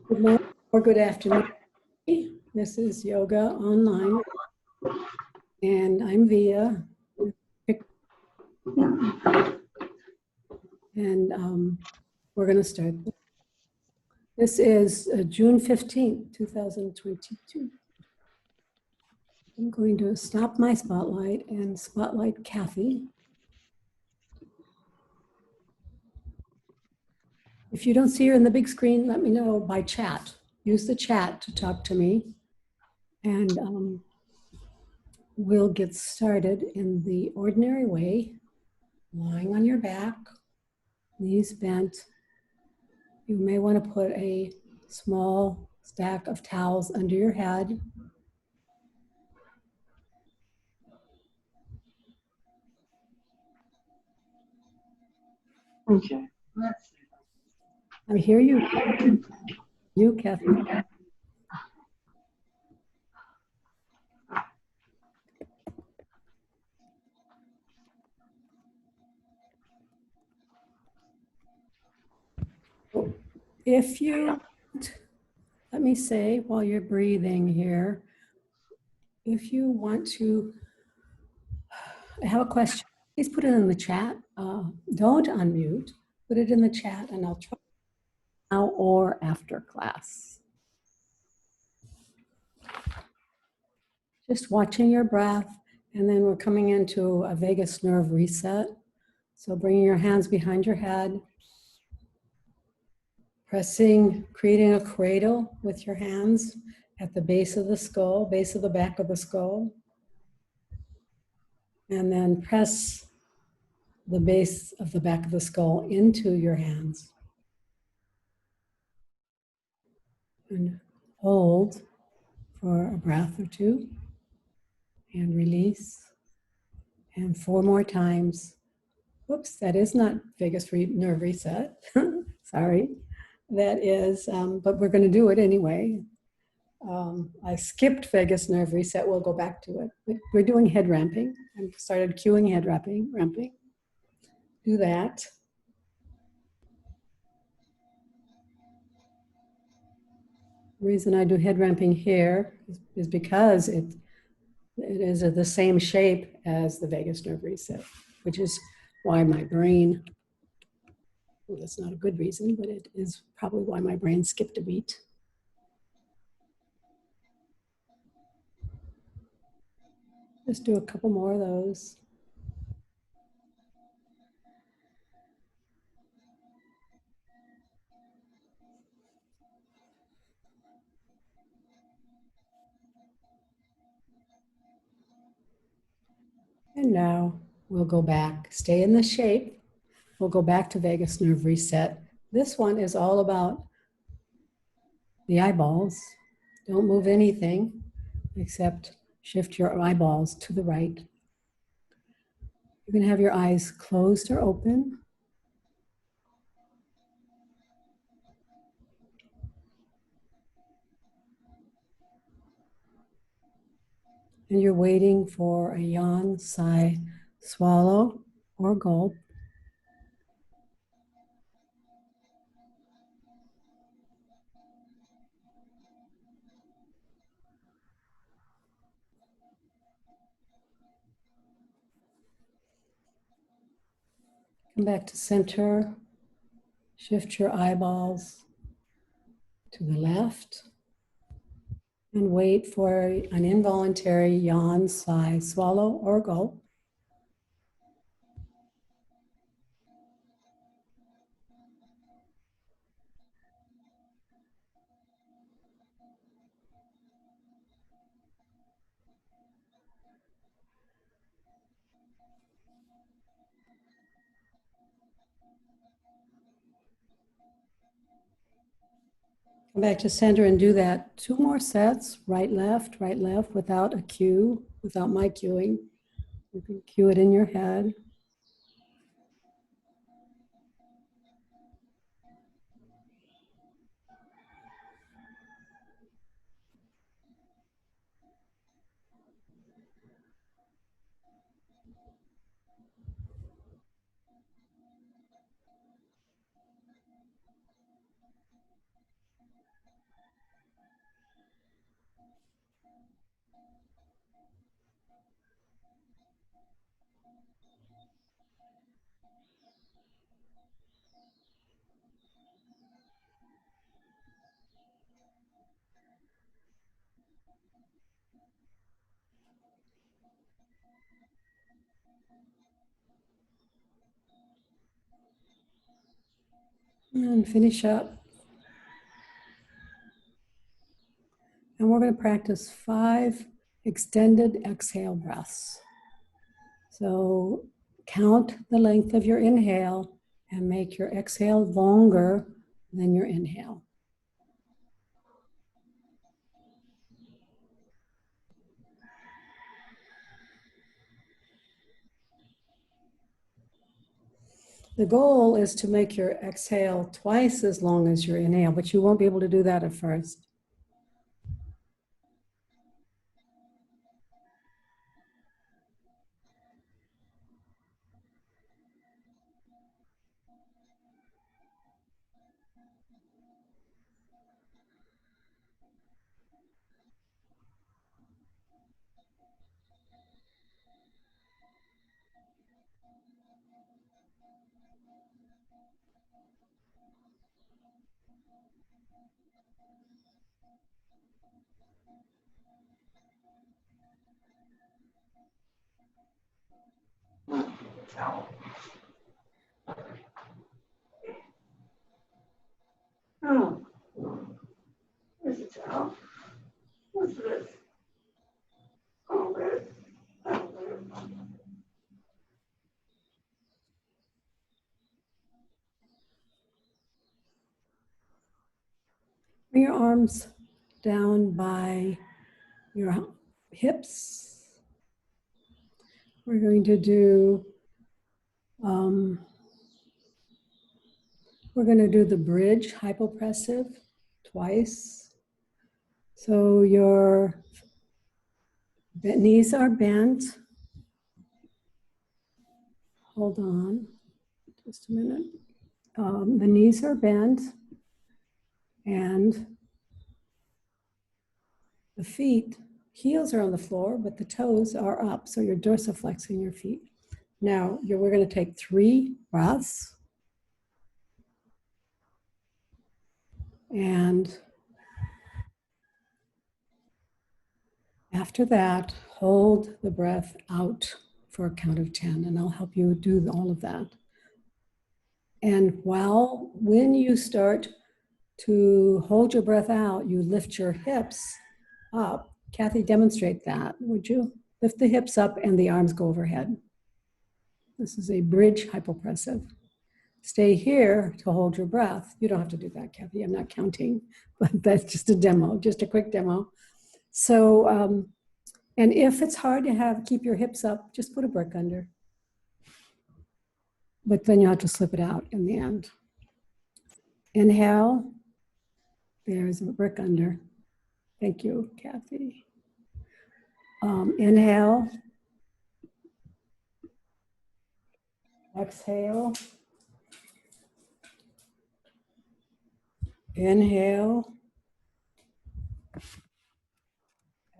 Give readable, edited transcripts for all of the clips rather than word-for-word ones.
Good morning or good afternoon. This is Yoga Online, and I'm Via. And we're going to start. This is June 15th, 2022. I'm going to stop my spotlight and spotlight Kathy. If you don't see her in the big screen, let me know by chat. Use the chat to talk to me. And we'll get started in the ordinary way, lying on your back, knees bent. You may want to put a small stack of towels under your head. Okay. I hear you. You, Kathy. If you, let me say while you're breathing here, if you want to have a question, please put it in the chat. Don't unmute, put it in the chat and I'll try now or after class. Just watching your breath, and then we're coming into a vagus nerve reset. So bringing your hands behind your head, pressing, creating a cradle with your hands at the base of the skull, base of the back of the skull. And then press the base of the back of the skull into your hands. And hold for a breath or two. And release. And 4 more times. Whoops, that is not vagus nerve reset. Sorry. That is, but we're going to do it anyway. I skipped vagus nerve reset. We'll go back to it. But we're doing head ramping. I started cueing head ramping. Do that. The reason I do head ramping here is because it is the same shape as the vagus nerve reset, which is why my brain, well, that's not a good reason, but it is probably why my brain skipped a beat. Just do a couple more of those. And now we'll go back, stay in the shape. We'll go back to vagus nerve reset. This one is all about the eyeballs. Don't move anything except shift your eyeballs to the right. You can have your eyes closed or open. And you're waiting for a yawn, sigh, swallow, or gulp. Come back to center. Shift your eyeballs to the left. And wait for an involuntary yawn, sigh, swallow, or gulp. Come back to center and do that 2 more sets, right, left, without a cue, without my cueing. You can cue it in your head. And finish up. And we're going to practice 5 extended exhale breaths. So count the length of your inhale and make your exhale longer than your inhale. The goal is to make your exhale twice as long as your inhale, but you won't be able to do that at first. Oh, where's the towel? What's this? Oh, good. Oh, good. Bring your arms down by your hips. We're going to do the bridge hypopressive twice. So your knees are bent. Hold on just a minute. The knees are bent and the feet, heels are on the floor, but the toes are up. So you're dorsiflexing your feet. Now we're going to take 3 breaths. And after that, hold the breath out for a count of 10, and I'll help you do all of that. And when you start to hold your breath out, you lift your hips up. Kathy, demonstrate that, would you? Lift the hips up and the arms go overhead. This is a bridge hypopressive. Stay here to hold your breath. You don't have to do that, Kathy. I'm not counting, but that's just a demo, just a quick demo. So, and if it's hard to keep your hips up, just put a brick under. But then you have to slip it out in the end. Inhale. There's a brick under. Thank you, Kathy. Inhale. Exhale. Inhale.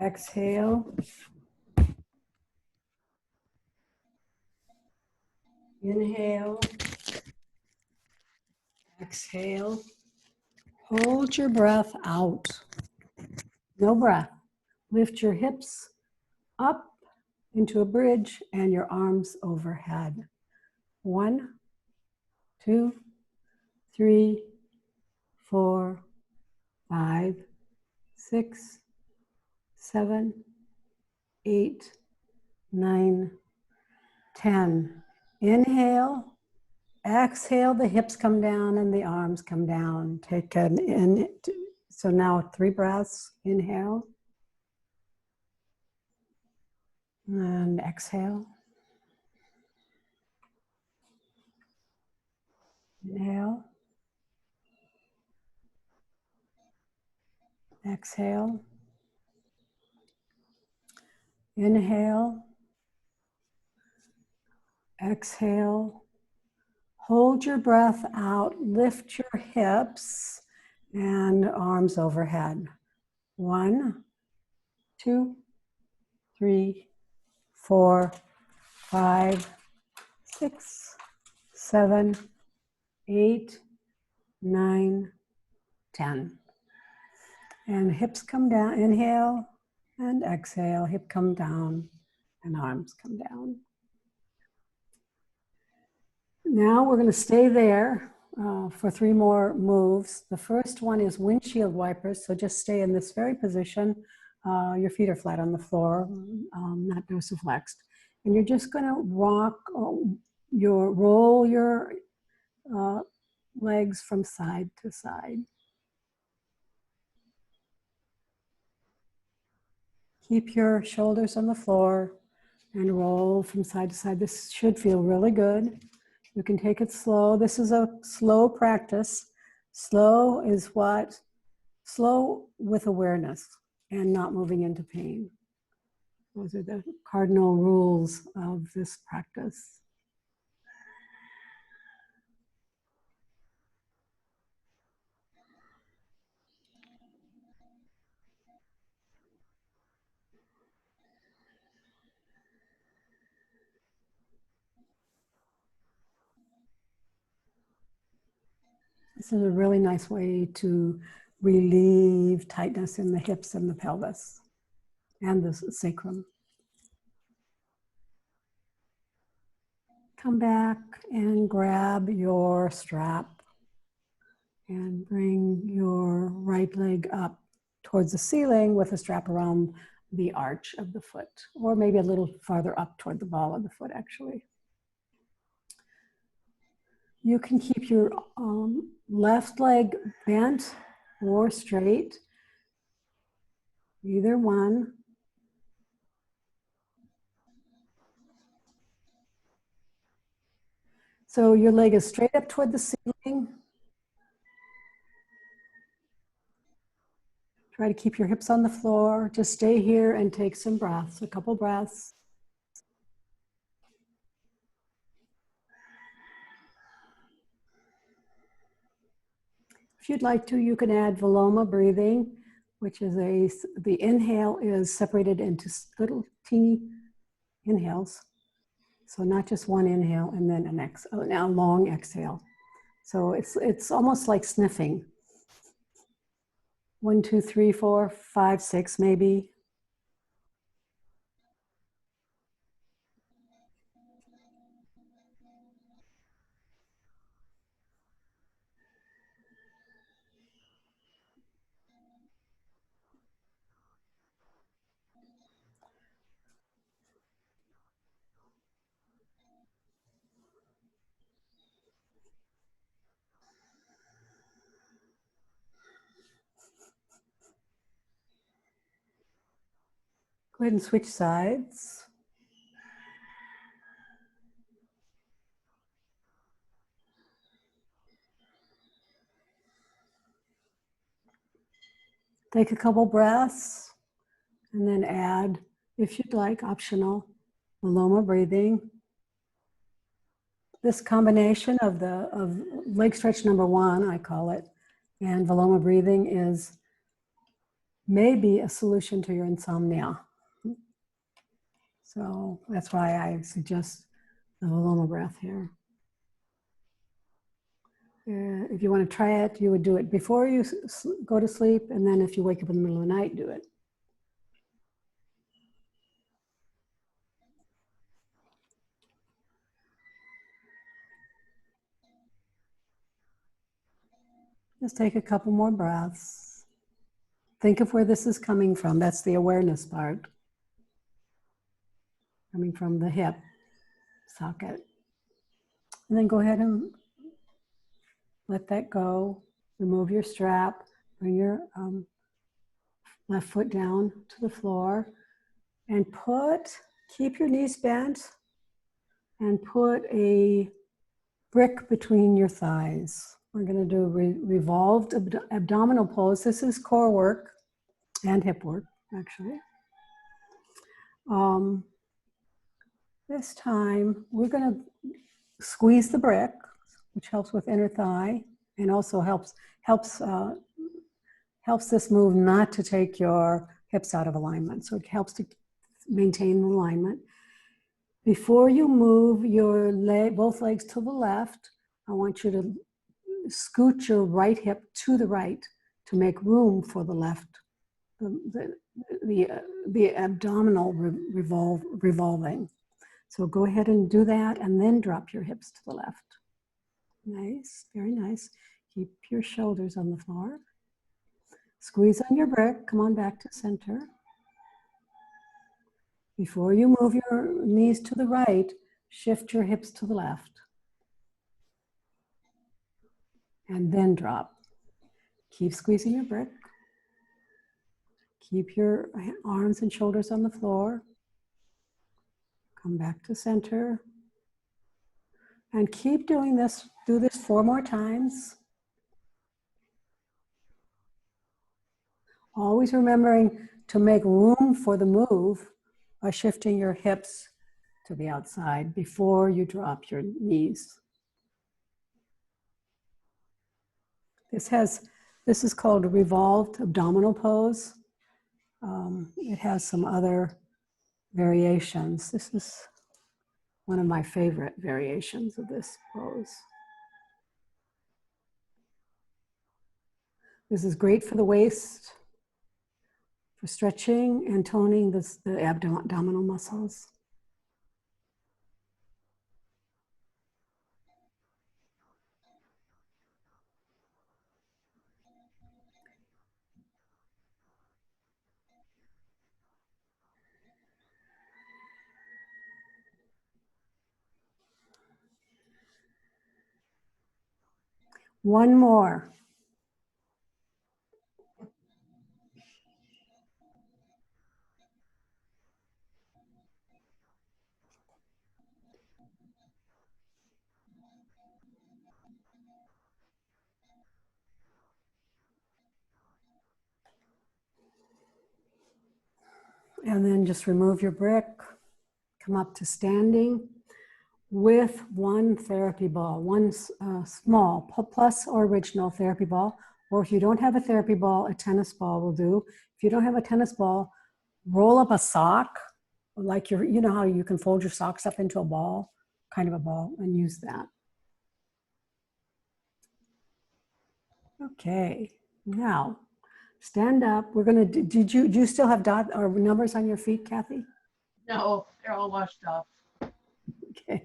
Exhale. Inhale. Exhale. Hold your breath out. No breath. Lift your hips up into a bridge and your arms overhead. 1, 2, 3, 4, 5, 6, 7, 8, 9, 10. Inhale. Exhale, the hips come down and the arms come down. Take an in. So now 3 breaths. Inhale. And exhale. Inhale. Exhale. Inhale. Exhale. Hold your breath out. Lift your hips and arms overhead. 1, 2, 3, 4, 5, 6, 7, 8, 9, 10. And hips come down. Inhale and exhale. Hip come down and arms come down. Now we're going to stay there for 3 more moves. The first one is Windshield Wipers. So just stay in this very position. Your feet are flat on the floor, not dorsiflexed. And you're just going to roll your legs from side to side. Keep your shoulders on the floor and roll from side to side. This should feel really good. You can take it slow. This is a slow practice. Slow with awareness and not moving into pain. Those are the cardinal rules of this practice. This is a really nice way to relieve tightness in the hips and the pelvis and the sacrum. Come back and grab your strap and bring your right leg up towards the ceiling with a strap around the arch of the foot, or maybe a little farther up toward the ball of the foot, actually. You can keep your left leg bent or straight, either one. So your leg is straight up toward the ceiling. Try to keep your hips on the floor. Just stay here and take some breaths, a couple breaths. If you'd like to, you can add Villoma Breathing, which is the inhale is separated into little teeny inhales. So not just one inhale and then an exhale, now long exhale. So it's almost like sniffing. 1, 2, 3, 4, 5, 6, maybe. Go ahead and switch sides. Take a couple breaths and then add, if you'd like, optional, Villoma Breathing. This combination of leg stretch number 1, I call it, and Villoma Breathing is maybe a solution to your insomnia. So that's why I suggest the Villoma breath here. If you want to try it, you would do it before you go to sleep, and then if you wake up in the middle of the night, do it. Just take a couple more breaths. Think of where this is coming from. That's the awareness part. Coming from the hip socket. And then go ahead and let that go. Remove your strap. Bring your left foot down to the floor. And keep your knees bent. And put a brick between your thighs. We're going to do revolved abdominal pose. This is core work and hip work, actually. This time, we're going to squeeze the brick, which helps with inner thigh, and also helps this move not to take your hips out of alignment. So it helps to maintain alignment. Before you move your both legs to the left, I want you to scoot your right hip to the right to make room for the left, the abdominal revolving. So go ahead and do that and then drop your hips to the left. Nice, very nice. Keep your shoulders on the floor. Squeeze on your brick, come on back to center. Before you move your knees to the right, shift your hips to the left. And then drop. Keep squeezing your brick. Keep your arms and shoulders on the floor. Come back to center. And keep doing this. Do this 4 more times. Always remembering to make room for the move by shifting your hips to the outside before you drop your knees. This is called a revolved abdominal pose. It has some other variations. This is one of my favorite variations of this pose. This is great for the waist, for stretching and toning the abdominal muscles. One more. And then just remove your brick, come up to standing with one therapy ball, one small plus or original therapy ball. Or if you don't have a therapy ball, a tennis ball will do. If you don't have a tennis ball, roll up a sock, like you know how you can fold your socks up into a ball, kind of a ball, and use that. Okay, now stand up. We're gonna, do you still have dot or numbers on your feet, Kathy? No, they're all washed off. Okay.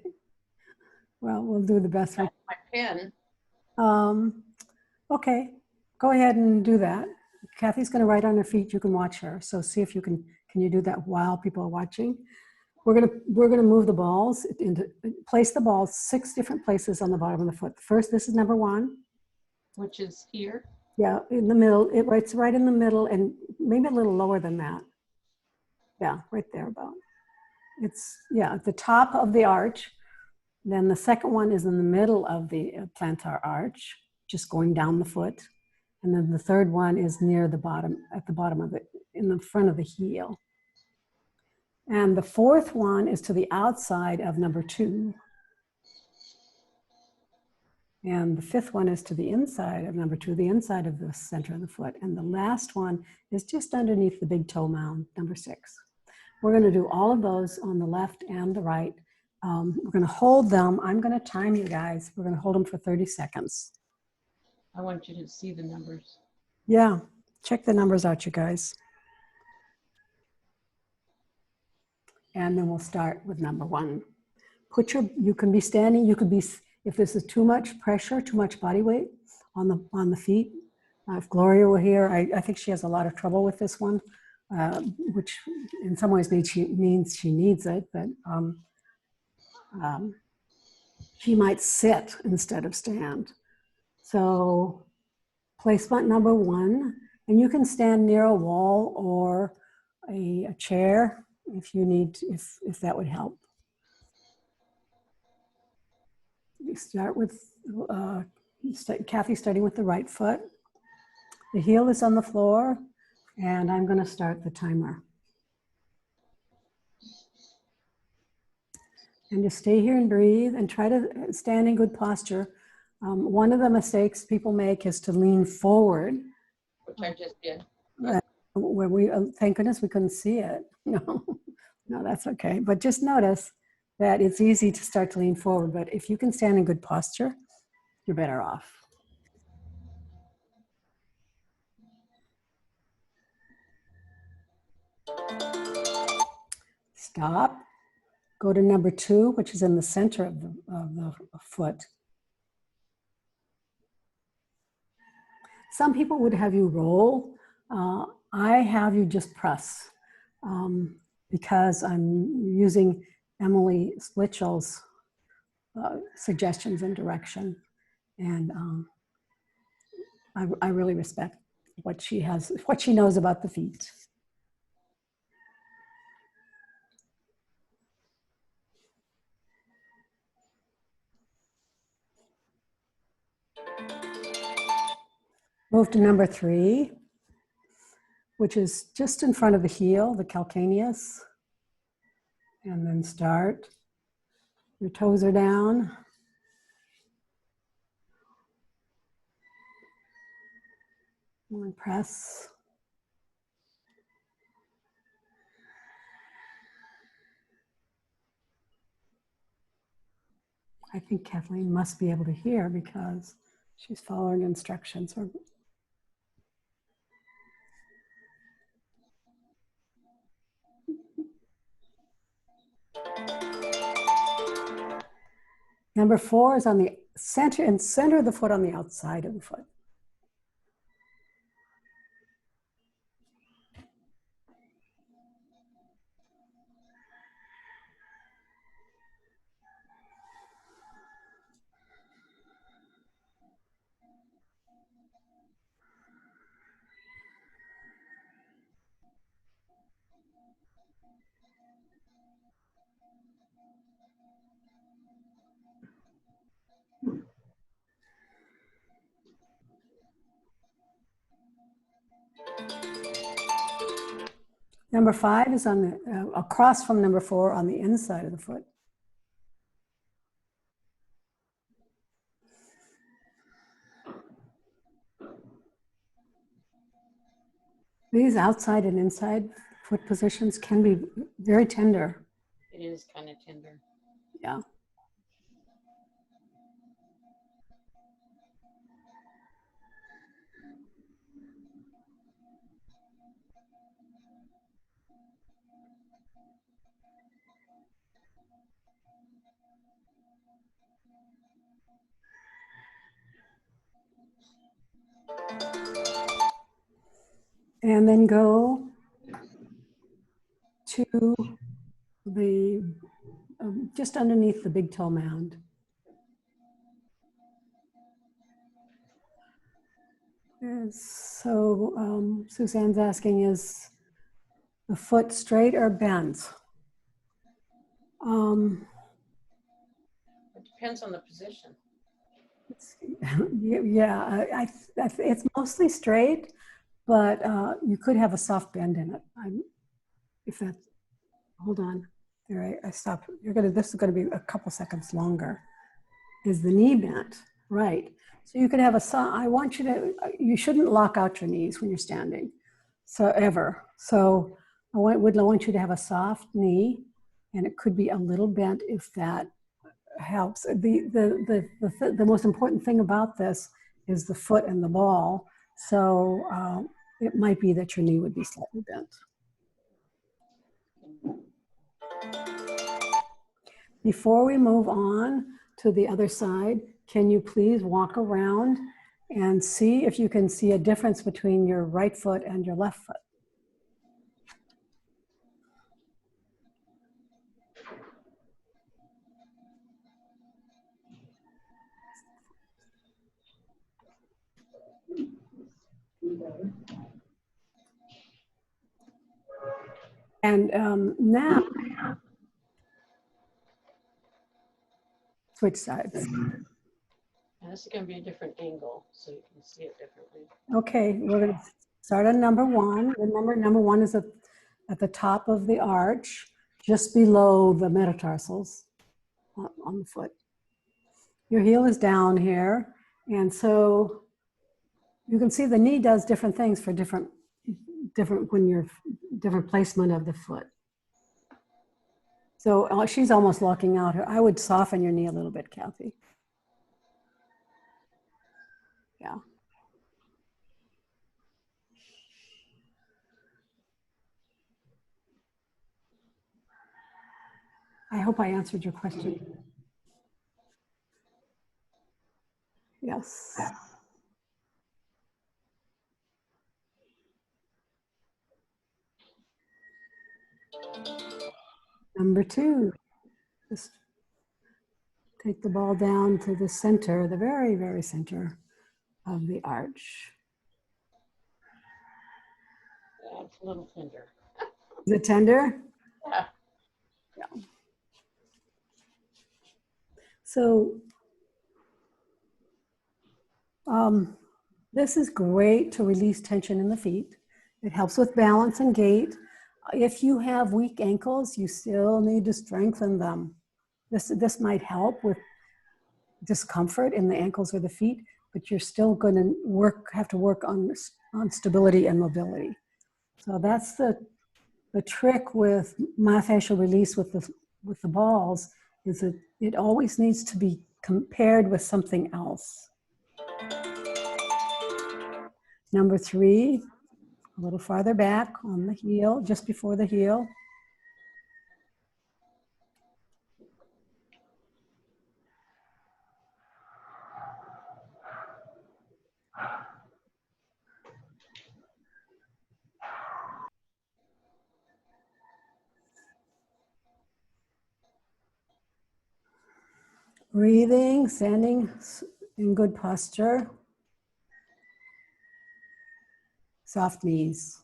Well, we'll do the best. My pen. Okay, go ahead and do that. Kathy's going to write on her feet. You can watch her. So see if you can you do that while people are watching? We're gonna move the balls place the balls 6 different places on the bottom of the foot. First, this is number 1. Which is here? Yeah, in the middle. It's right in the middle and maybe a little lower than that. Yeah, right there about. It's, yeah, at the top of the arch. Then the second one is in the middle of the plantar arch, just going down the foot. And then the third one is near the bottom, at the bottom of it, in the front of the heel. And the fourth one is to the outside of number 2. And the fifth one is to the inside of number 2, the inside of the center of the foot. And the last one is just underneath the big toe mound, number 6. We're going to do all of those on the left and the right. We're going to hold them. I'm going to time you guys. We're going to hold them for 30 seconds. I want you to see the numbers. Yeah, check the numbers out, you guys. And then we'll start with number 1. You can be standing, you could be, if this is too much pressure, too much body weight on the feet. If Gloria were here, I think she has a lot of trouble with this one, which in some ways means she needs it, but she might sit instead of stand. So placement number 1, and you can stand near a wall or a chair if you need, if that would help. We start with Kathy starting with the right foot. The heel is on the floor, and I'm going to start the timer. And just stay here and breathe and try to stand in good posture. One of the mistakes people make is to lean forward. Which I just did. Where we, thank goodness we couldn't see it. No, that's okay. But just notice that it's easy to start to lean forward, but if you can stand in good posture, you're better off. Stop. Go to number 2, which is in the center of the foot. Some people would have you roll. I have you just press because I'm using Emily Splitchell's suggestions and direction. And I really respect what she knows about the feet. Move to number 3, which is just in front of the heel, the calcaneus. And then start. Your toes are down. And press. I think Kathleen must be able to hear because she's following instructions. Number 4 is on the center of the foot, on the outside of the foot. Number 5 is on the across from number 4 on the inside of the foot. These outside and inside foot positions can be very tender. It is kind of tender. Yeah. And then go to the, just underneath the big toe mound. So Suzanne's asking, is the foot straight or bent? It depends on the position. Yeah, it's mostly straight, but you could have a soft bend in it. If that, hold on, there I stopped. This is gonna be a couple seconds longer. Is the knee bent? Right. So you could have I want you to, you shouldn't lock out your knees when you're standing, so ever. So I want you to have a soft knee, and it could be a little bent if that helps. The most important thing about this is the foot and the ball. So it might be that your knee would be slightly bent. Before we move on to the other side, can you please walk around and see if you can see a difference between your right foot and your left foot? And now, switch sides. And this is going to be a different angle, so you can see it differently. Okay, we're going to start on number 1. Remember, number 1 is at the top of the arch, just below the metatarsals on the foot. Your heel is down here, and so you can see the knee does different things for different placement of the foot. So she's almost locking out her. I would soften your knee a little bit, Kathy. Yeah. I hope I answered your question. Yes. Number 2, just take the ball down to the center, the very, very center of the arch. Yeah, it's a little tender. Is it tender? Yeah. Yeah. So this is great to release tension in the feet. It helps with balance and gait. If you have weak ankles, you still need to strengthen them. This might help with discomfort in the ankles or the feet, but you're still going to have to work on stability and mobility. So that's the trick with myofascial release with the balls, is that it always needs to be compared with something else. Number 3, a little farther back on the heel, just before the heel. Breathing, standing in good posture. Soft knees.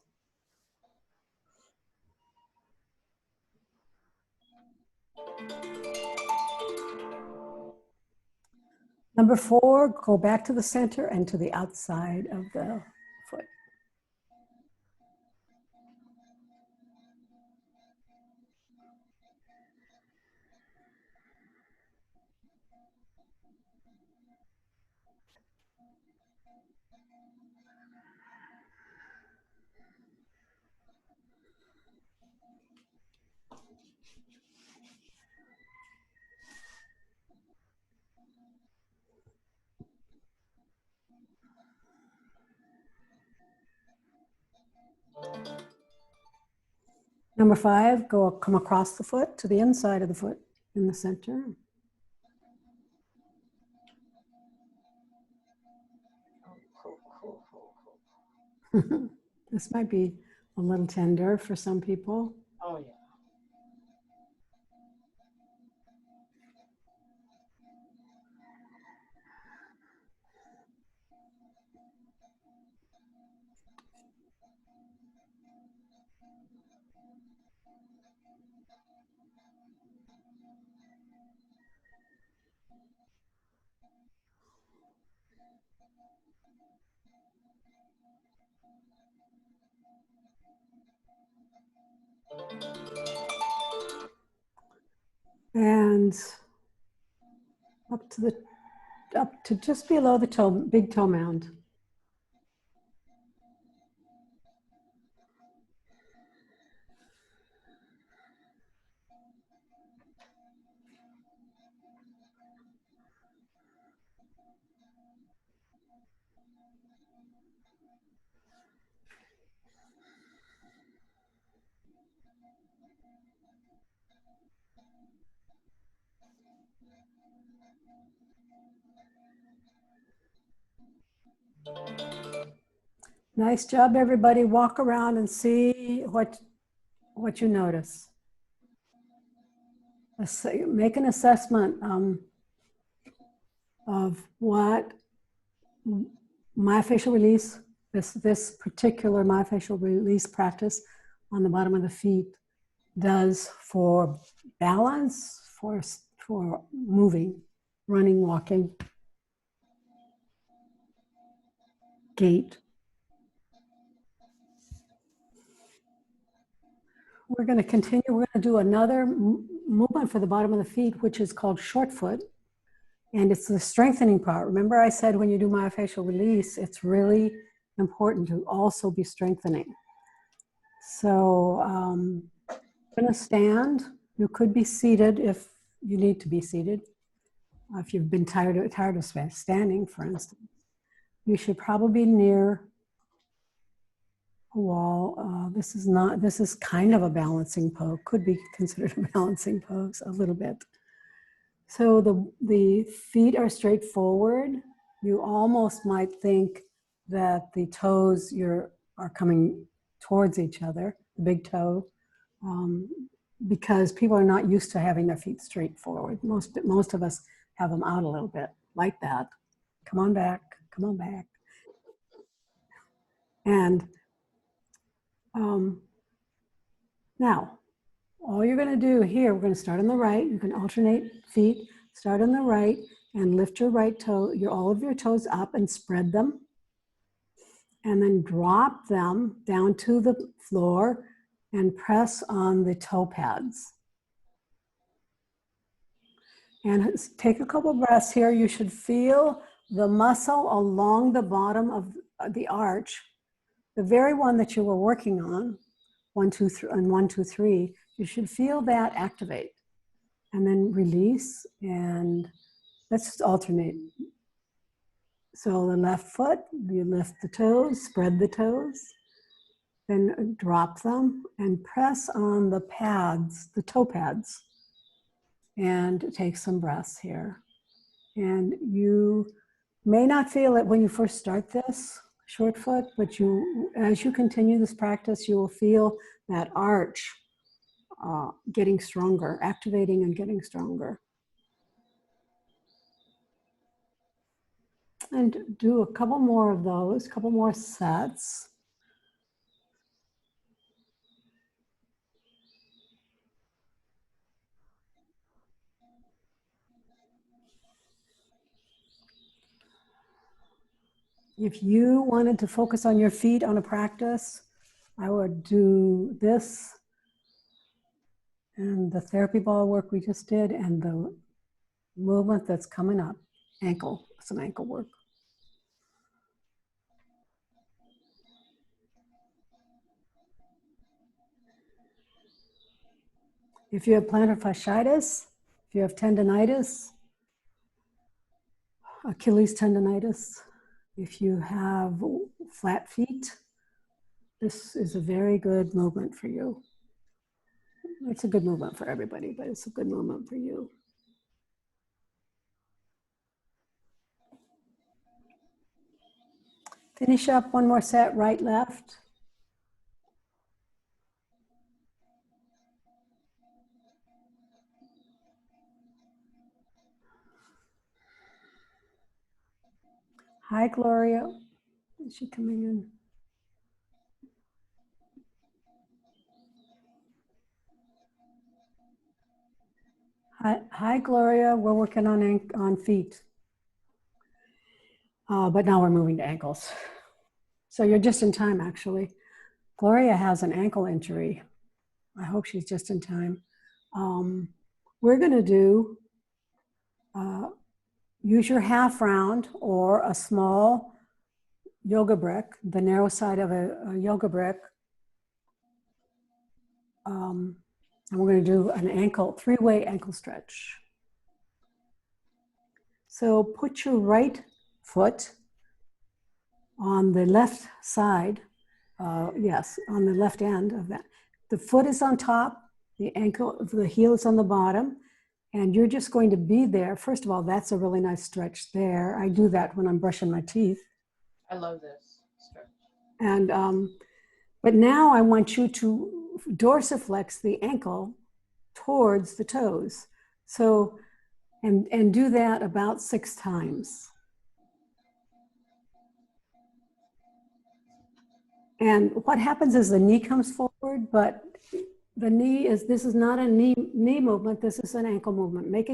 Number 4, go back to the center and to the outside of the foot. Number 5, come across the foot to the inside of the foot in the center. This might be a little tender for some people. Oh, yeah. And up to just below the big toe mound. Nice job, everybody. Walk around and see what you notice. Make an assessment of what myofascial release, this particular myofascial release practice on the bottom of the feet does for balance, for moving, running, walking, gait. We're going to continue. We're going to do another movement for the bottom of the feet, which is called short foot. And it's the strengthening part. Remember I said when you do myofascial release, it's really important to also be strengthening. So I'm going to stand. You could be seated if you need to be seated. If you've been tired of standing, for instance. You should probably be near a wall. This is kind of a balancing pose, could be considered a balancing pose a little bit. So the feet are straight forward. You almost might think that the toes are coming towards each other, the big toe, because people are not used to having their feet straight forward. Most of us have them out a little bit, like that. Come on back, come on back. And now, all you're going to do here, we're going to start on the right. You can alternate feet. Start on the right and lift your right toe, all of your toes up and spread them. And then drop them down to the floor and press on the toe pads. And take a couple breaths here. You should feel the muscle along the bottom of the arch, the very one that you were working on, 1, 2, 3, and 1, 2, 3. You should feel that activate. And then release, and let's just alternate. So the left foot, you lift the toes, spread the toes, then drop them and press on the pads, the toe pads, and take some breaths here. And you may not feel it when you first start this short foot, but as you continue this practice, you will feel that arch getting stronger, activating and getting stronger. And do a couple more of those, couple more sets. If you wanted to focus on your feet on a practice, I would do this and the therapy ball work we just did and the movement that's coming up, some ankle work. If you have plantar fasciitis, if you have tendonitis, Achilles tendonitis, if you have flat feet, this is a very good movement for you. It's a good movement for everybody, but it's a good movement for you. Finish up one more set, right, left. Hi, Gloria. Is she coming in? Hi, Gloria. We're working on feet. But now we're moving to ankles. So you're just in time, actually. Gloria has an ankle injury. I hope she's just in time. We're going to do, use your half round or a small yoga brick, the narrow side of a yoga brick. And we're going to do an three-way ankle stretch. So put your right foot on the left side, yes, on the left end of that. The foot is on top, the heel is on the bottom, and you're just going to be there. First of all, that's a really nice stretch there. I do that when I'm brushing my teeth. I love this stretch. And, but now I want you to dorsiflex the ankle towards the toes. So, and do that about 6 times. And what happens is the knee comes forward, but this is not a knee movement, this is an ankle movement. Make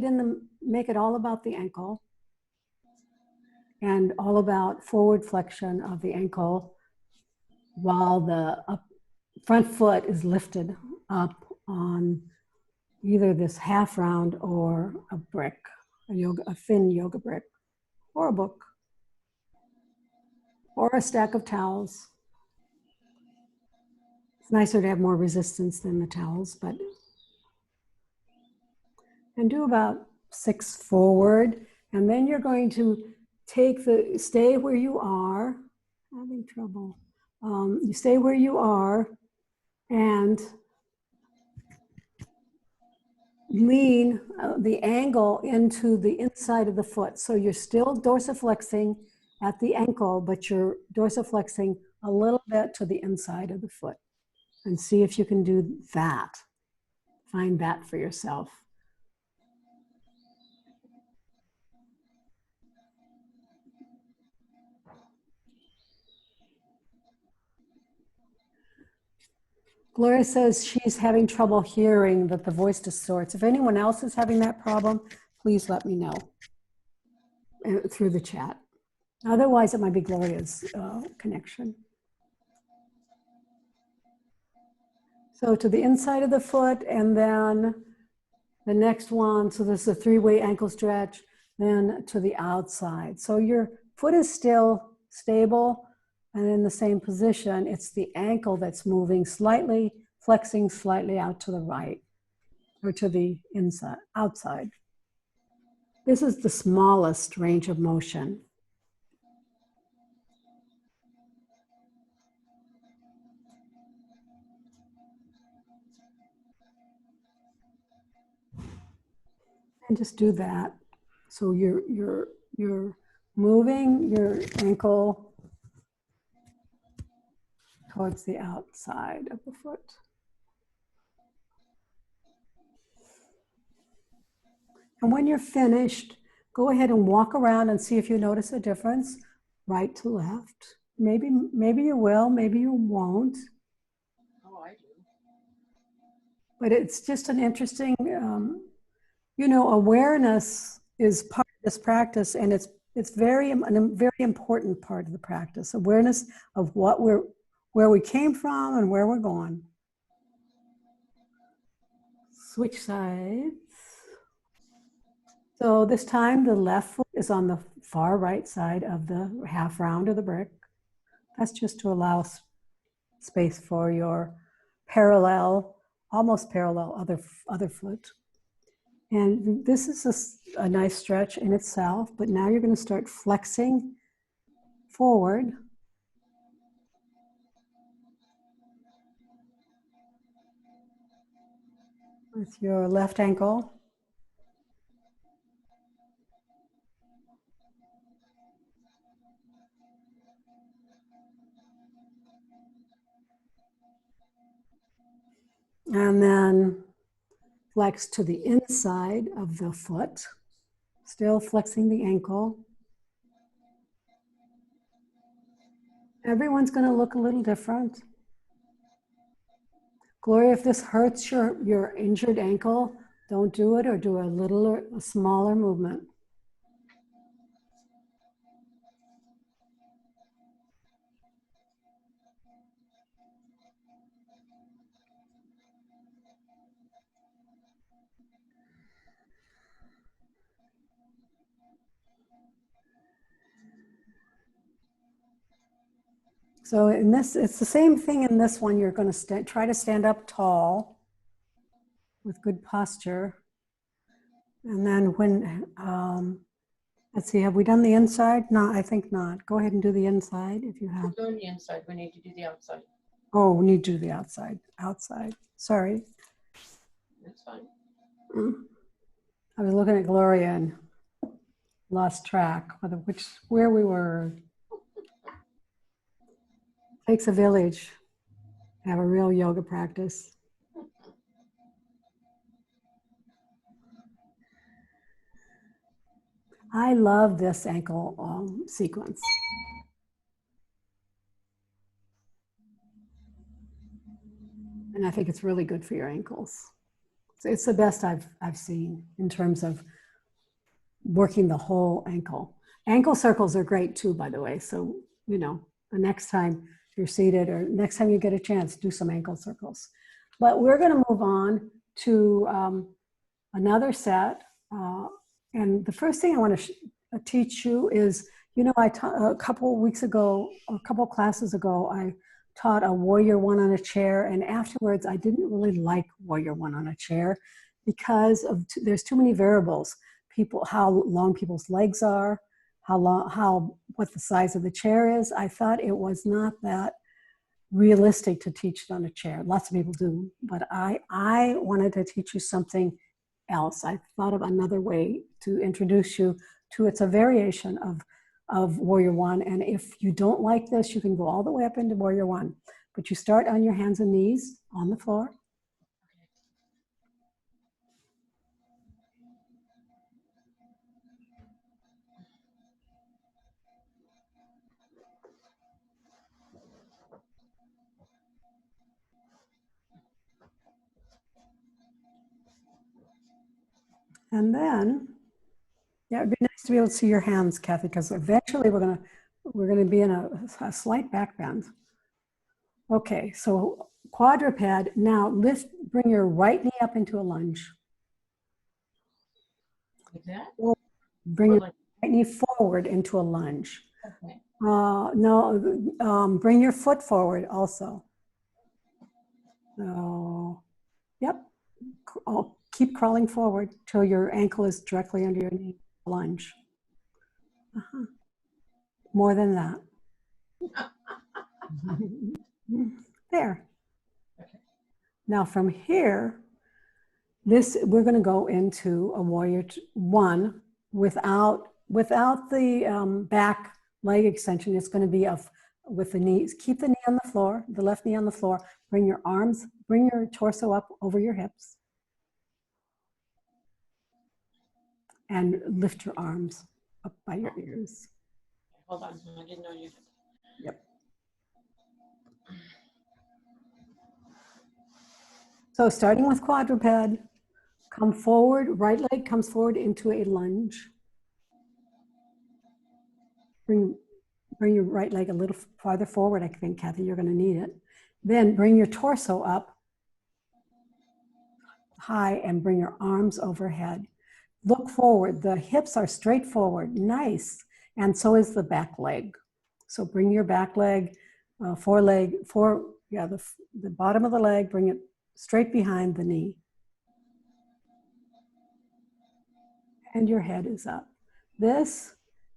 it all about the ankle and all about forward flexion of the ankle while the front foot is lifted up on either this half round or a brick, a thin yoga brick, or a book, or a stack of towels. It's nicer to have more resistance than the towels, but. And do about 6 forward. And then you're going to stay where you are, having trouble. You stay where you are and lean the angle into the inside of the foot. So you're still dorsiflexing at the ankle, but you're dorsiflexing a little bit to the inside of the foot. And see if you can do that. Find that for yourself. Gloria says she's having trouble hearing, that the voice distorts. If anyone else is having that problem, please let me know through the chat. Otherwise, it might be Gloria's connection. So to the inside of the foot, and then the next one, so this is a three-way ankle stretch, then to the outside. So your foot is still stable and in the same position. It's the ankle that's moving slightly, flexing slightly out to the right or to the inside, outside. This is the smallest range of motion. And just do that. So you're moving your ankle towards the outside of the foot. And when you're finished, go ahead and walk around and see if you notice a difference, right to left. Maybe you will, maybe you won't. Oh, I do. But it's just an interesting, awareness is part of this practice, and it's a very important part of the practice. Awareness of where we came from and where we're going. Switch sides. So this time the left foot is on the far right side of the half round of the brick. That's just to allow space for your almost parallel other foot. And this is a nice stretch in itself, but now you're going to start flexing forward. With your left ankle. And then flex to the inside of the foot, still flexing the ankle. Everyone's going to look a little different. Gloria, if this hurts your injured ankle, don't do it, or do a smaller movement. So in this, it's the same thing in this one. You're going to try to stand up tall with good posture. And then when, let's see, have we done the inside? No, I think not. Go ahead and do the inside if you have. We're doing the inside. We need to do the outside. Oh, we need to do the outside. Outside. Sorry. That's fine. I was looking at Gloria and lost track of where we were. Takes a village to have a real yoga practice. I love this ankle sequence. And I think it's really good for your ankles. So it's the best I've seen in terms of working the whole ankle. Ankle circles are great too, by the way. So, the next time you're seated or next time you get a chance, do some ankle circles. But we're going to move on to another set. And the first thing I want to teach you is, I taught a couple weeks ago, or a couple classes ago, I taught a warrior one on a chair. And afterwards, I didn't really like warrior one on a chair because there's too many variables. How long people's legs are, what the size of the chair is. I thought it was not that realistic to teach it on a chair. Lots of people do, but I wanted to teach you something else. I thought of another way to introduce you to, it's a variation of Warrior One. And if you don't like this, you can go all the way up into Warrior One, but you start on your hands and knees on the floor. And then, yeah, it'd be nice to be able to see your hands, Kathy, because eventually we're gonna be in a slight back bend. Okay, so quadruped. Now bring your right knee up into a lunge. Like that? Bring Or your like, right knee forward into a lunge. okay. No, bring your foot forward also. Yep. I'll keep crawling forward till your ankle is directly under your knee. Lunge. More than that. There. Okay. Now from here, we're going to go into a Warrior One without the back leg extension. It's going to be with the knees. Keep the knee on the floor, the left knee on the floor. Bring your torso up over your hips. And lift your arms up by your ears. Hold on, I didn't know you. Yep. So starting with quadruped, come forward, right leg comes forward into a lunge. Bring your right leg a little farther forward. I think, Kathy, you're going to need it. Then bring your torso up high and bring your arms overhead. Look forward. The hips are straight forward. Nice. And so is the back leg. So bring your back leg, the bottom of the leg, bring it straight behind the knee. And your head is up.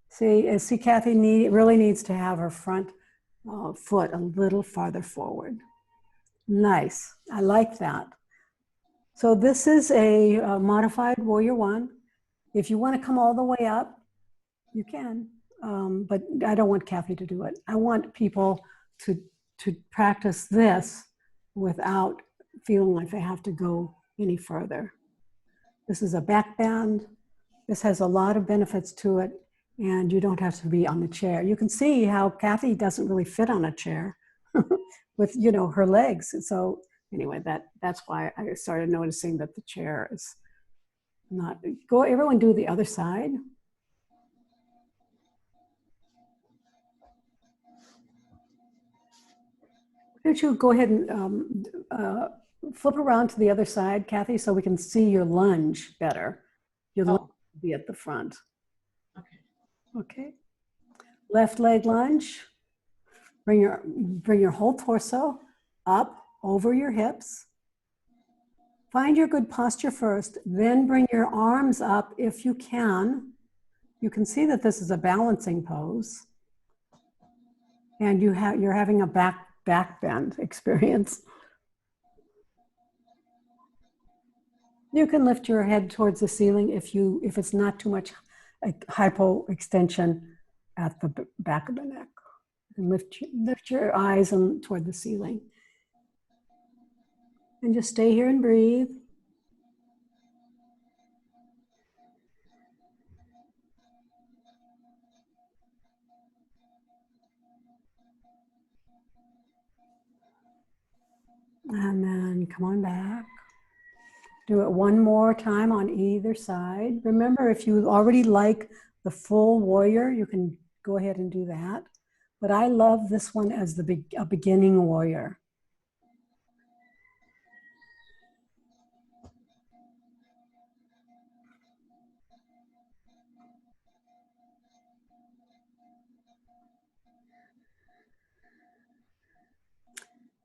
See Kathy really needs to have her front foot a little farther forward. Nice. I like that. So this is a modified Warrior One. If you want to come all the way up, you can. But I don't want Kathy to do it. I want people to practice this without feeling like they have to go any further. This is a back bend. This has a lot of benefits to it, and you don't have to be on the chair. You can see how Kathy doesn't really fit on a chair with, her legs. So anyway, that's why I started noticing that the chair is not. Everyone do the other side. Why don't you go ahead and flip around to the other side, Kathy, so we can see your lunge better. Your lunge will be at the front. Okay. Left leg lunge. Bring your whole torso up over your hips. Find your good posture first, then bring your arms up if you can. You can see that this is a balancing pose. And you're having a back bend experience. You can lift your head towards the ceiling if it's not too much hypoextension at the back of the neck. And lift your eyes toward the ceiling. And just stay here and breathe. And then come on back. Do it one more time on either side. Remember, if you already like the full warrior, you can go ahead and do that. But I love this one as a beginning warrior.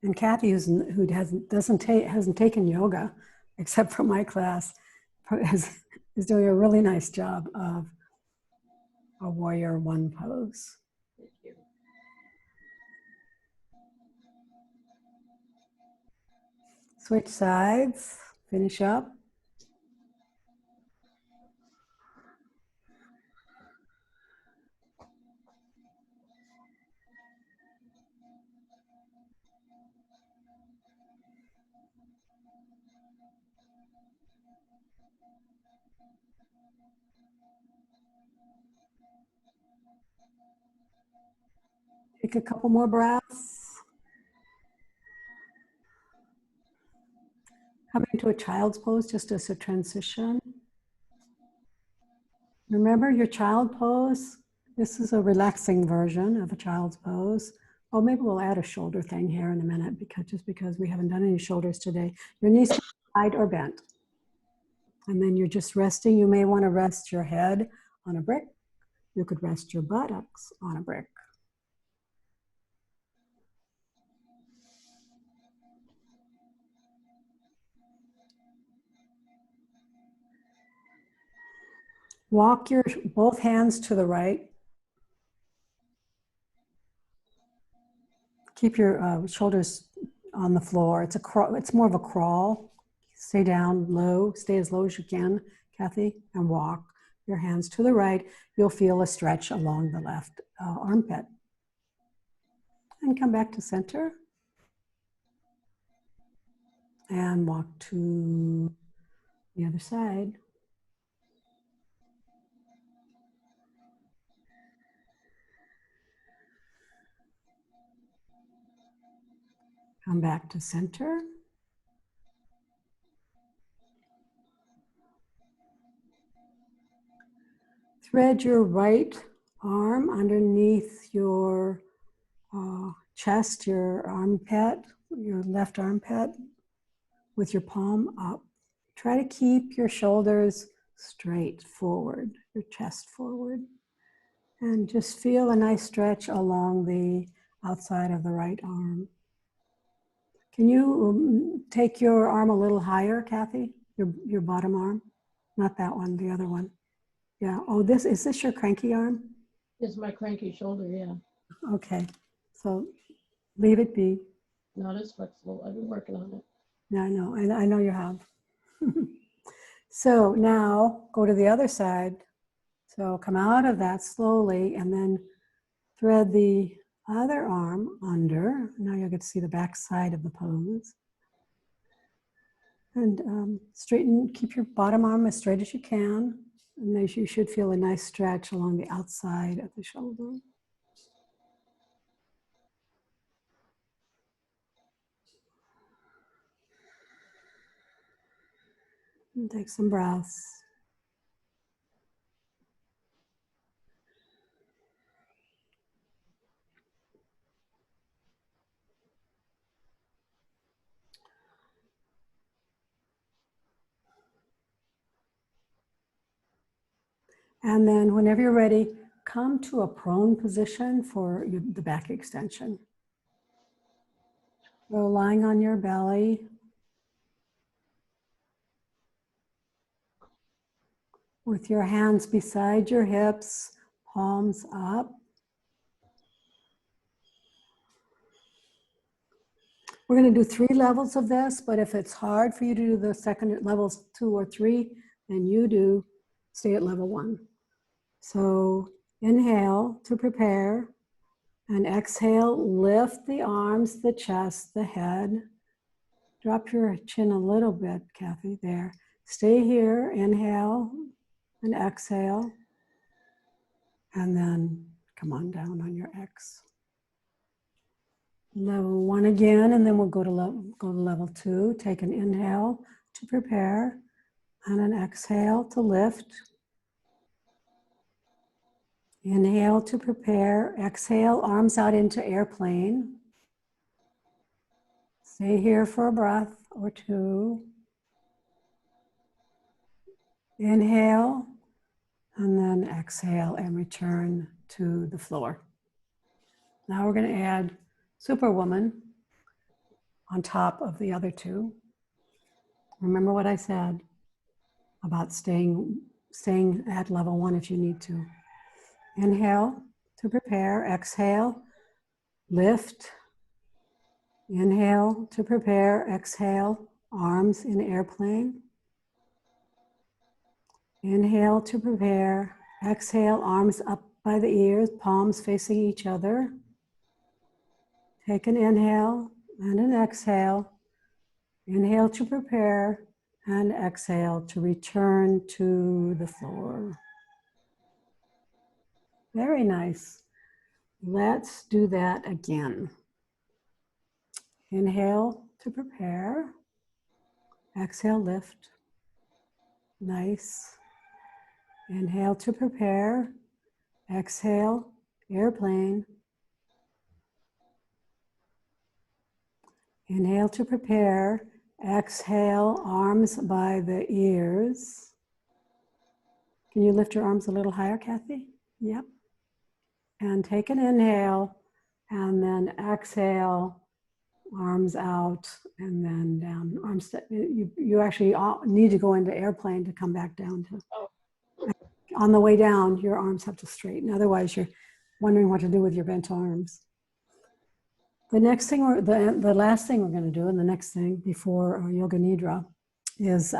And Kathy, who hasn't taken yoga, except for my class, is doing a really nice job of a Warrior One pose. Thank you. Switch sides, finish up. Take a couple more breaths. Coming to a child's pose just as a transition. Remember your child pose? This is a relaxing version of a child's pose. Oh, maybe we'll add a shoulder thing here in a minute because we haven't done any shoulders today. Your knees can be wide or bent. And then you're just resting. You may want to rest your head on a brick. You could rest your buttocks on a brick. Walk your both hands to the right. Keep your shoulders on the floor. It's more of a crawl. Stay down low. Stay as low as you can, Kathy, and walk your hands to the right. You'll feel a stretch along the left armpit. And come back to center. And walk to the other side. Come back to center. Thread your right arm underneath your chest, your armpit, your left armpit, with your palm up. Try to keep your shoulders straight forward, your chest forward. And just feel a nice stretch along the outside of the right arm. Can you take your arm a little higher, Kathy? Your bottom arm? Not that one, the other one. Yeah. Oh, is this your cranky arm? It's my cranky shoulder, yeah. Okay. So leave it be. Not as flexible. I've been working on it. Yeah, I know. I know you have. So now go to the other side. So come out of that slowly and then thread the other arm under. Now you'll get to see the back side of the pose. And straighten, keep your bottom arm as straight as you can. And then you should feel a nice stretch along the outside of the shoulder. And take some breaths. And then whenever you're ready, come to a prone position for the back extension. So lying on your belly. With your hands beside your hips, palms up. We're going to do 3 levels of this, but if it's hard for you to do the second levels 2 or 3, then you stay at level 1. So inhale to prepare and exhale, lift the arms, the chest, the head. Drop your chin a little bit, Kathy, there. Stay here, inhale and exhale. And then come on down on your X. Level 1 again, and then we'll go to level 2. Take an inhale to prepare and an exhale to lift. Inhale to prepare, exhale, arms out into airplane. Stay here for a breath or 2. Inhale, and then exhale and return to the floor. Now we're going to add Superwoman on top of the other 2. Remember what I said about staying at level 1 if you need to. Inhale to prepare, exhale, lift. Inhale to prepare, exhale, arms in airplane. Inhale to prepare. Exhale, arms up by the ears, palms facing each other. Take an inhale and an exhale. Inhale to prepare and exhale to return to the floor. Very nice. Let's do that again. Inhale to prepare. Exhale, lift. Nice. Inhale to prepare. Exhale, airplane. Inhale to prepare. Exhale, arms by the ears. Can you lift your arms a little higher, Kathy? Yep. And take an inhale, and then exhale, arms out, and then down. Arms. You actually need to go into airplane to come back down to. On the way down, your arms have to straighten. Otherwise, you're wondering what to do with your bent arms. The next thing, the last thing we're going to do, and the next thing before Yoga Nidra, is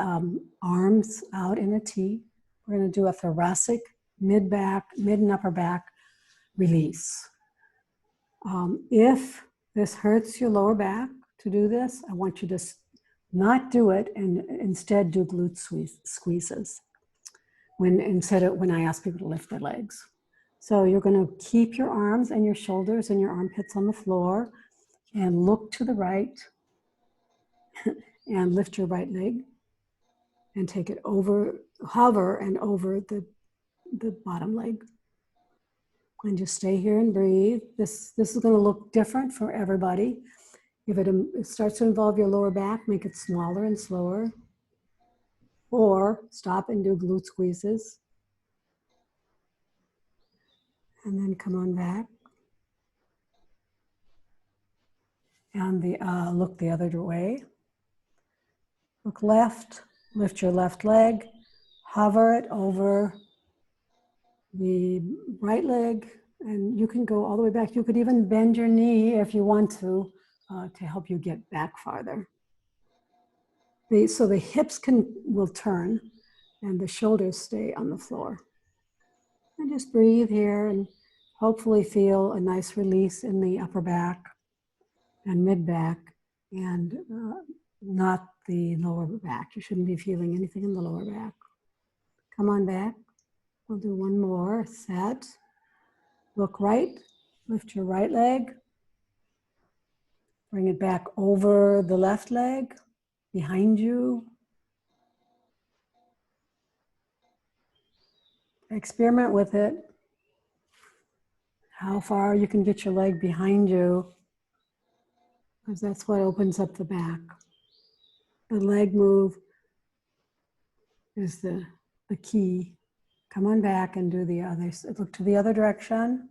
arms out in a T. We're going to do a thoracic, mid and upper back release. If this hurts your lower back to do this, I want you to not do it and instead do glute squeezes when I ask people to lift their legs. So you're going to keep your arms and your shoulders and your armpits on the floor and look to the right and lift your right leg and take it over, hover and over the bottom leg. And just stay here and breathe. This is going to look different for everybody. If it starts to involve your lower back, make it smaller and slower. Or stop and do glute squeezes. And then come on back. And look the other way. Look left, lift your left leg, hover it over the right leg, and you can go all the way back. You could even bend your knee if you want to help you get back farther. So the hips will turn and the shoulders stay on the floor. And just breathe here and hopefully feel a nice release in the upper back and mid back and not the lower back. You shouldn't be feeling anything in the lower back. Come on back. We'll do one more set. Look right, lift your right leg. Bring it back over the left leg, behind you. Experiment with it. How far you can get your leg behind you, because that's what opens up the back. The leg move is the key. Come on back and do the other. Look to the other direction.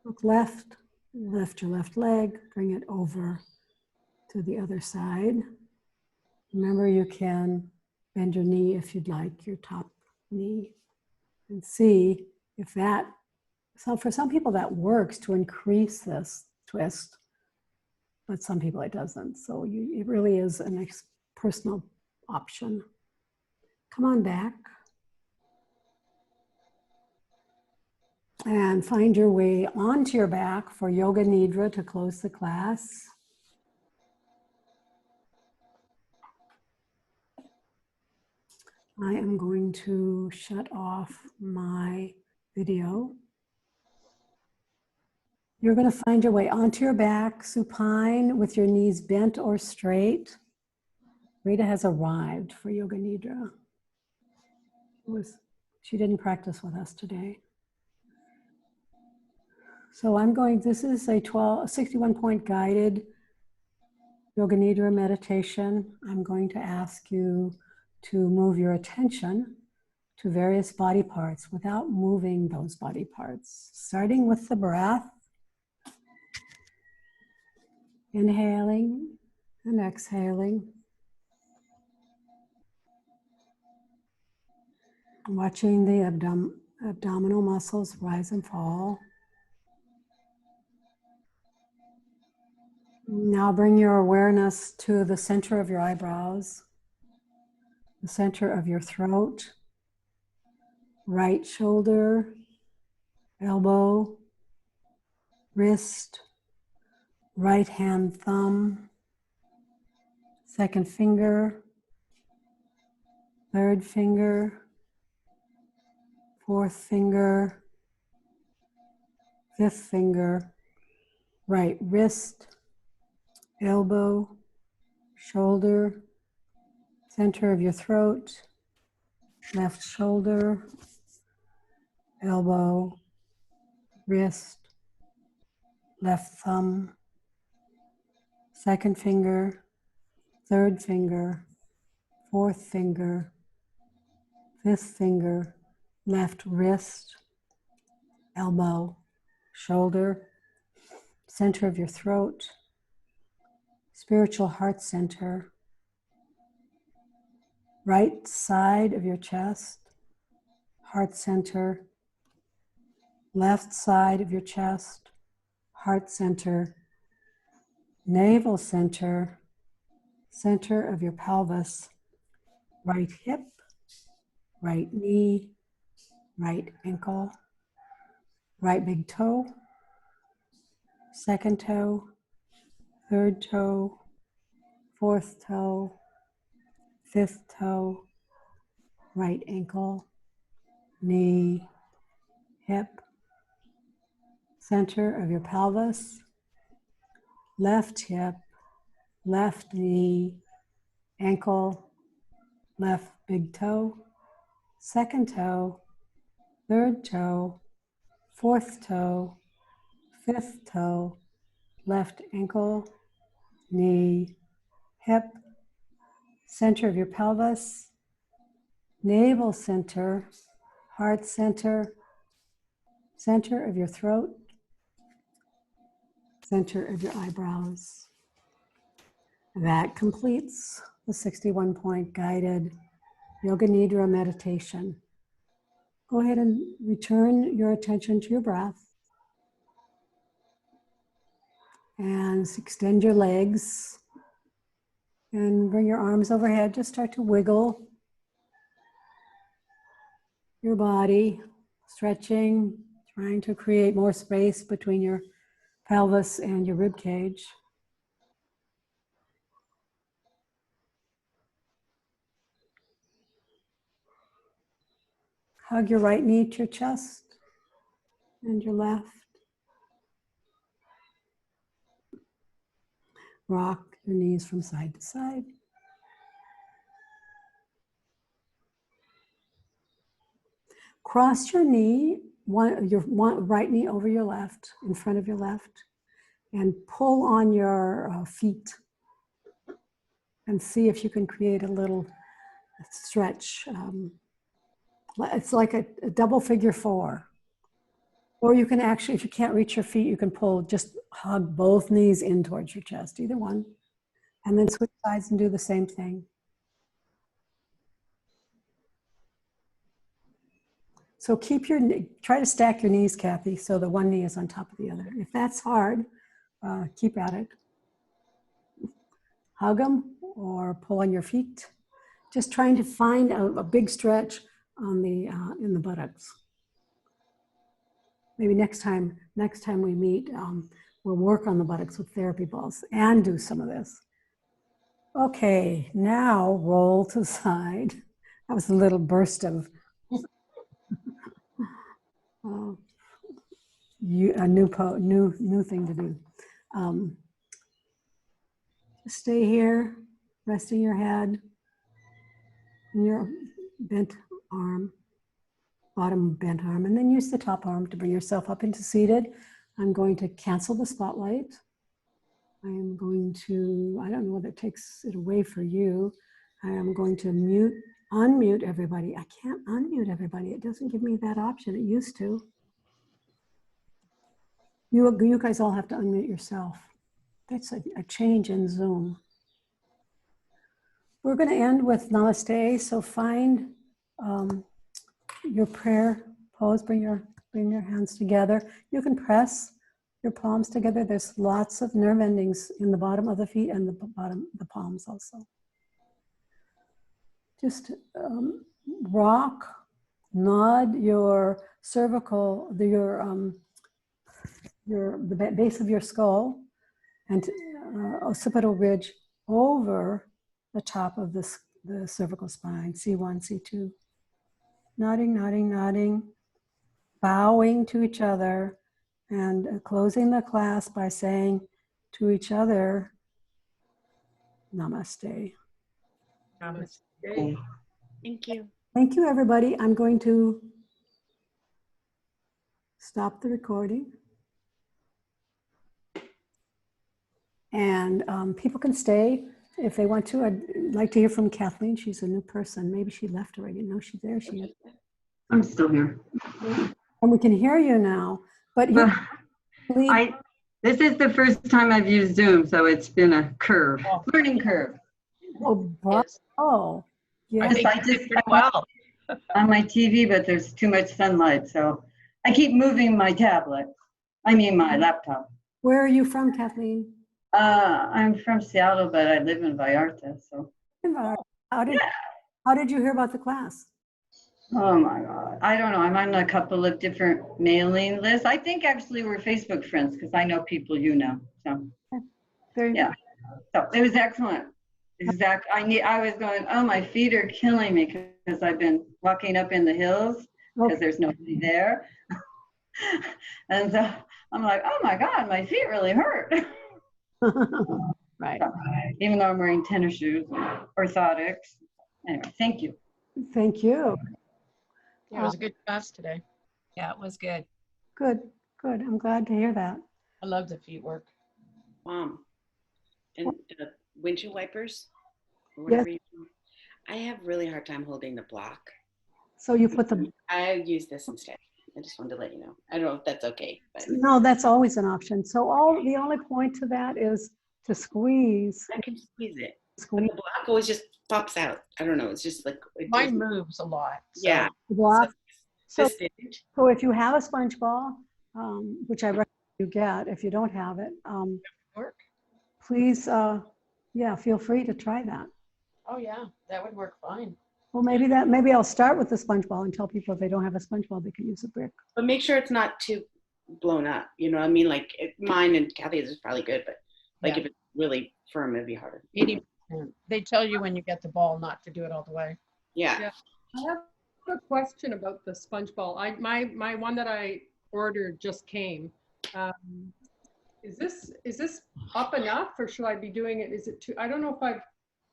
Look left, lift your left leg, bring it over to the other side. Remember, you can bend your knee if you'd like, your top knee, and see if that, so for some people that works to increase this twist, but some people it doesn't. So it really is a nice personal option. Come on back. And find your way onto your back for Yoga Nidra to close the class. I am going to shut off my video. You're going to find your way onto your back, supine with your knees bent or straight. Rita has arrived for Yoga Nidra. She didn't practice with us today. So this is a 61-point guided Yoga Nidra meditation. I'm going to ask you to move your attention to various body parts without moving those body parts. Starting with the breath. Inhaling and exhaling. Watching the abdominal muscles rise and fall. Now bring your awareness to the center of your eyebrows, the center of your throat, right shoulder, elbow, wrist, right hand thumb, second finger, third finger, fourth finger, fifth finger, right wrist, elbow, shoulder, center of your throat, left shoulder, elbow, wrist, left thumb, second finger, third finger, fourth finger, fifth finger, left wrist, elbow, shoulder, center of your throat, spiritual heart center, right side of your chest, heart center, left side of your chest, heart center, navel center, center of your pelvis, right hip, right knee, right ankle, right big toe, second toe, third toe, fourth toe, fifth toe, right ankle, knee, hip, center of your pelvis, left hip, left knee, ankle, left big toe, second toe, third toe, fourth toe, fifth toe, left ankle, knee, hip, center of your pelvis, navel center, heart center, center of your throat, center of your eyebrows. That completes the 61-point guided Yoga Nidra meditation. Go ahead and return your attention to your breath. And extend your legs and bring your arms overhead. Just start to wiggle your body, stretching, trying to create more space between your pelvis and your rib cage. Hug your right knee to your chest and your left. Rock your knees from side to side. Cross your knee, your right knee over your left, in front of your left, and pull on your feet and see if you can create a little stretch. It's like a double figure four. Or you can actually, if you can't reach your feet, you can pull, just hug both knees in towards your chest, either one. And then switch sides and do the same thing. So try to stack your knees, Kathy, so the one knee is on top of the other. If that's hard, keep at it. Hug them or pull on your feet. Just trying to find a big stretch on in the buttocks. Maybe next time we meet, we'll work on the buttocks with therapy balls and do some of this. Okay, now roll to the side. That was a little burst of a new thing to do. Just stay here, resting your head and your bent arm, bottom bent arm, and then use the top arm to bring yourself up into seated. I'm going to cancel the spotlight. I am going to, I don't know whether it takes it away for you. I am going to unmute everybody. I can't unmute everybody. It doesn't give me that option. It used to. You guys all have to unmute yourself. That's a change in Zoom. We're going to end with Namaste. So find your prayer pose. Bring your hands together. You can press your palms together. There's lots of nerve endings in the bottom of the feet and the palms also. Just rock, nod your cervical, the base of your skull and occipital ridge over the top of the cervical spine, C1, C2. Nodding, nodding, nodding, bowing to each other, and closing the class by saying to each other, Namaste. Namaste. Thank you. Thank you, everybody. I'm going to stop the recording. And people can stay if they want to. I'd like to hear from Kathleen. She's a new person. Maybe she left already. No, she's there. She is. I'm still here. And we can hear you now. But this is the first time I've used Zoom, so it's been a curve, learning curve. Oh, yes. I think you did pretty well. On my TV, but there's too much sunlight, so I keep moving my tablet. I mean my laptop. Where are you from, Kathleen? I'm from Seattle, but I live in Vallarta. So. How did you hear about the class? Oh my God. I don't know. I'm on a couple of different mailing lists. I think actually we're Facebook friends because I know people you know. So yeah. So it was excellent. I was going, oh, my feet are killing me because I've been walking up in the hills because there's nobody there. And so I'm like, oh my God, my feet really hurt. Right. So, even though I'm wearing tennis shoes, orthotics. Anyway, thank you. Thank you. Yeah, it was a good class today. Yeah, it was good. Good, good. I'm glad to hear that. I love the feet work. And windshield wipers, or whatever I have really hard time holding the block. So you put the... I use this instead. I just wanted to let you know. I don't know if that's okay. But. No, that's always an option. So the only point to that is to squeeze. I can squeeze it. Squeeze. But the block always just pops out. I don't know. It's just like... Mine moves a lot. So. Yeah. The block. So if you have a sponge ball, which I recommend you get, if you don't have it, please, feel free to try that. Oh yeah, that would work fine. Well, maybe I'll start with the sponge ball and tell people if they don't have a sponge ball, they can use a brick. But make sure it's not too blown up. You know what I mean? Like mine and Kathy's is probably good, but like if it's really firm, it'd be harder. 80%. They tell you when you get the ball not to do it all the way. Yeah. I have a question about the sponge ball. My one that I ordered just came. Is this up enough, or should I be doing it? Is it too? I don't know if I've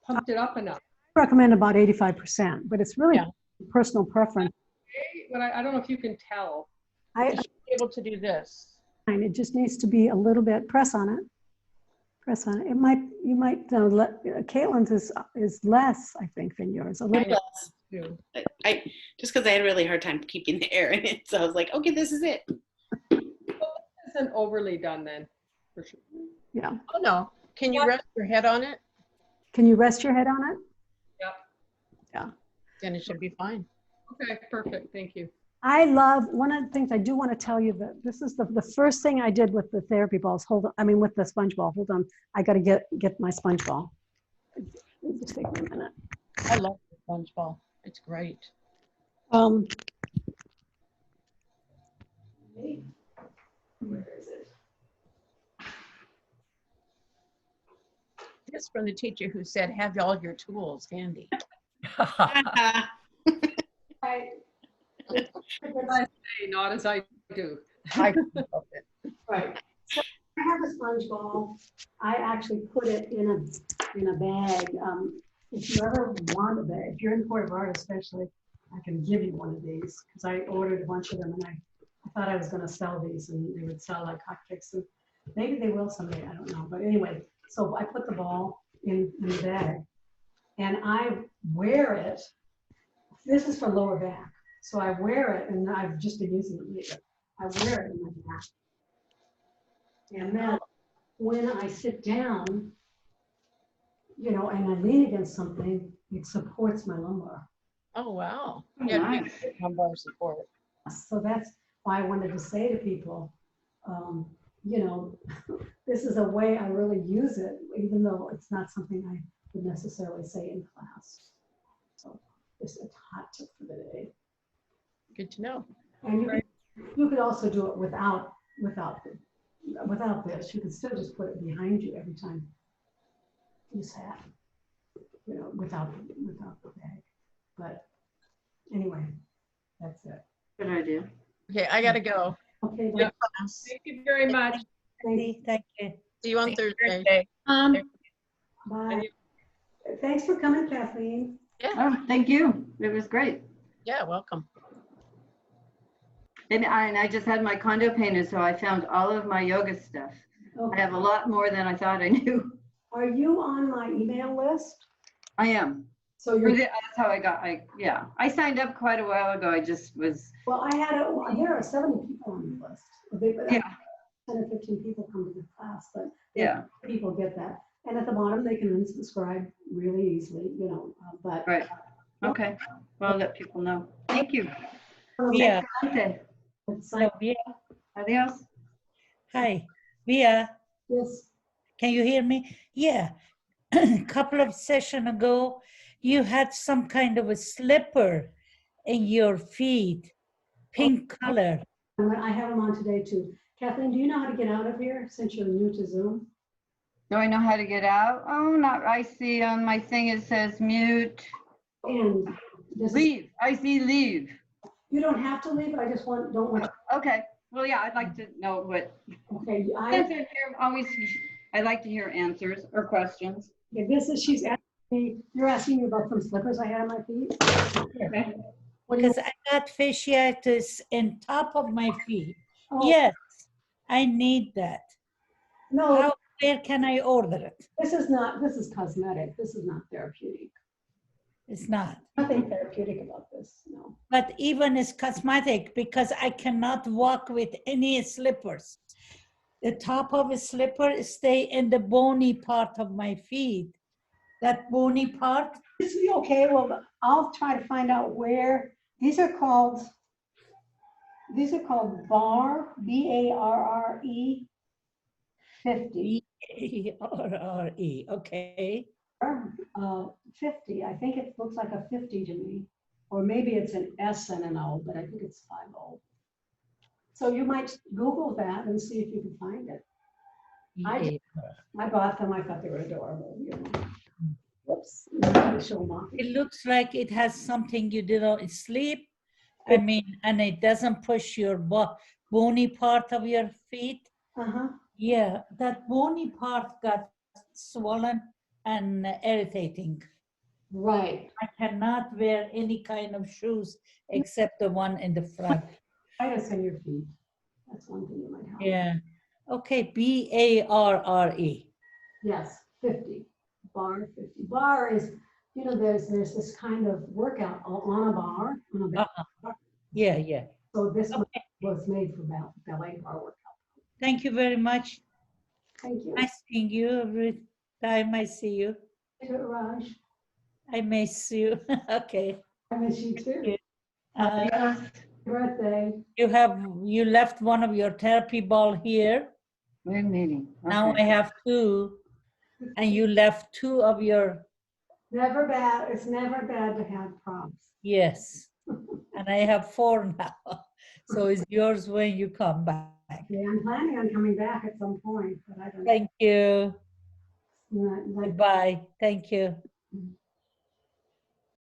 pumped it up enough. I recommend about 85%, but it's really personal preference. But I don't know if you can tell. You should be able to do this. It just needs to be a little bit. Press on it. Press on it. You might Caitlin's is less, I think, than yours. A little bit. I just because I had a really hard time keeping the air in it, so I was like, okay, this is it. Well, this isn't overly done then, for sure. Yeah. Oh no. Can you rest your head on it? Can you rest your head on it? Yep. Yeah. Then it should be fine. Okay, perfect. Thank you. I love, one of the things I do want to tell you that this is the first thing I did with the therapy balls. With the sponge ball. Hold on. I got to get my sponge ball. It'll just take me a minute. I love the sponge ball. It's great. Where is it? This from the teacher who said, have all your tools handy. Not as I do. I love it. Right. So I have a sponge ball. I actually put it in a bag. If you ever want a bag, if you're in Puerto Vallarta especially, I can give you one of these because I ordered a bunch of them and I thought I was going to sell these and they would sell like hotcakes. And maybe they will someday. I don't know. But anyway, so I put the ball in the bag and I wear it. This is for lower back. So I wear it, and I've just been using it lately. I wear it in my back. And then when I sit down, and I lean against something, it supports my lumbar. Oh, wow. Oh, Yeah, nice. lumbar support. So that's why I wanted to say to people, you know, this is a way I really use it, even though it's not something I would necessarily say in class. So just a hot tip for the day. Good to know. And you could also do it without this. You could still just put it behind you every time you sat, you know, without the bag. But anyway, that's it. Good idea. Okay, I gotta go. Okay, Yeah. well, Thank you very much. thanks. Thank you. See you on Thursday. Thursday. Bye. Thanks for coming, Kathleen. Oh, thank you. It was great. Yeah, welcome. And I just had my condo painted, so I found all of my yoga stuff. I Okay. have a lot more than I thought I knew. Are you on my email list? I am. So you're, That's how yeah. I signed up quite a while ago. I just was, well, there are 70 people on the list. yeah, 10 or 15 people come to the class, but yeah, people get that. And at the bottom, they can unsubscribe really easily, you know, but. right. Okay. Well, I'll let people know. Thank you. Via, Okay. so Via, Adios. hi, Via, Yes, can you hear me? Yeah, a couple of sessions ago, you had some kind of a slipper in your feet, pink color. I have them on today too. Kathleen, do you know how to get out of here since you're new to Zoom? Do I know how to get out? Oh, not, I see on my thing, it says mute. And this is, Leave. I see leave. you don't have to leave, I just don't want, Okay. Well, yeah, I'd like to know what, okay, since I'm here, always, I like to hear answers or questions. she's asking me, you're asking me about some slippers I had on my feet? Okay. What do you- Because I got fasciitis in top of my feet. oh, Yes, I need that. No, Where can I order it? this is cosmetic, this is not therapeutic. It's not. Nothing therapeutic about this, no. But even it's cosmetic because I cannot walk with any slippers. The top of a slipper stay in the bony part of my feet. That bony part, Okay, well, I'll try to find out where, these are called BARRE, B-A-R-R-E 50. B-A-R-R-E, okay. 50, I think it looks like a 50 to me. Or maybe it's an S and an O, but I think it's 50. So you might Google that and see if you can find it. I bought them, I thought they were adorable, you know. Whoops, let me show them off. It looks like it has something you did on sleep. I mean, and it doesn't push your bony part of your feet. Uh-huh. Yeah, that bony part got swollen and irritating. Right. I cannot wear any kind of shoes except the one in the front. Tightness in your feet. That's one thing you might have. Yeah. Okay, B-A-R-R-E. Yes, 50. Bar 50. Bar is, you know, there's this kind of workout on a bar. On a bar. Yeah, yeah. So this one was made for ballet bar workout. Thank you very much. Thank you. Nice seeing you every time I see you. Thank you, Raj. I miss you. Okay. I miss you too. Uh, Happy birthday. you left one of your therapy ball here. We're meeting. Now Okay. I have two, and you left two of your, Never bad. It's never bad to have props. yes. And I have four now. So it's yours when you come back. Yeah, I'm planning on coming back at some point, but I don't know. Thank you. Like, Goodbye. Thank you.